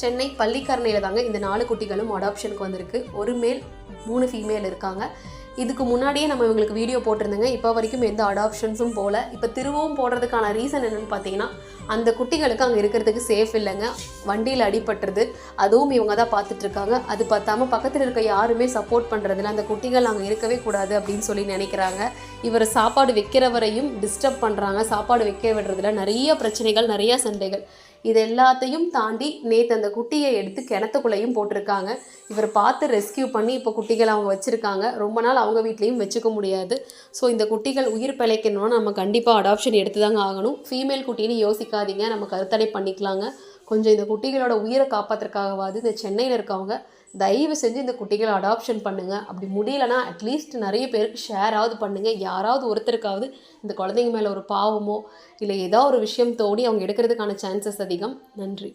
சென்னை பள்ளிக்கரணையில் தாங்க இந்த 4 குட்டிகளும் அடாப்ஷனுக்கு வந்திருக்கு. ஒரு மேல் 3 ஃபீமேல் இருக்காங்க. இதுக்கு முன்னாடியே நம்ம இவங்களுக்கு வீடியோ போட்டிருந்தேங்க. இப்போ வரைக்கும் எந்த அடாப்ஷன்ஸும் போகல. இப்போ திரும்பவும் போடுறதுக்கான ரீசன் என்னென்னு பார்த்தீங்கன்னா, அந்த குட்டிகளுக்கு அங்கே இருக்கிறதுக்கு சேஃப் இல்லைங்க. வண்டியில் அடிபட்டுருது. அதுவும் இவங்க தான் பார்த்துட்ருக்காங்க. அது பார்த்தாம பக்கத்தில் இருக்க யாருமே சப்போர்ட் பண்ணுறதில்ல. அந்த குட்டிகள் அங்கே இருக்கவே கூடாது அப்படின்னு சொல்லி நினைக்கிறாங்க. இவர் சாப்பாடு வைக்கிறவரையும் டிஸ்டர்ப் பண்ணுறாங்க. சாப்பாடு வைக்க விடுறதுல நிறைய பிரச்சனைகள், நிறைய சண்டைகள். இது எல்லாத்தையும் தாண்டி நேற்று அந்த குட்டியை எடுத்து கிணத்துக்குள்ளேயும் போட்டிருக்காங்க. இவர் பார்த்து ரெஸ்கியூ பண்ணி இப்போ குட்டிகள் அவங்க வச்சுருக்காங்க. ரொம்ப நாள் அவங்க வீட்லேயும் வச்சுக்க முடியாது. ஸோ இந்த குட்டிகள் உயிர் பிழைக்கணும்னா நம்ம கண்டிப்பாக அடாப்ஷன் எடுத்து தாங்க ஆகணும். ஃபீமேல் குட்டின்னு யோசிக்காதீங்க, நம்ம கருத்தடை பண்ணிக்கலாங்க. கொஞ்சம் இந்த குட்டிகளோட உயிரை காப்பாற்றுறதுக்காகவாது இந்த சென்னையில் இருக்கவங்க தயவு செஞ்சு இந்த குட்டிகளை அடாப்ஷன் பண்ணுங்கள். அப்படி முடியலன்னா அட்லீஸ்ட் நிறைய பேருக்கு ஷேராவது பண்ணுங்கள். யாராவது ஒருத்தருக்காவது இந்த குழந்தைங்க மேலே ஒரு பாவமோ இல்லை ஏதோ ஒரு விஷயம் தோணி அவங்க எடுக்கிறதுக்கான சான்சஸ் அதிகம். நன்றி.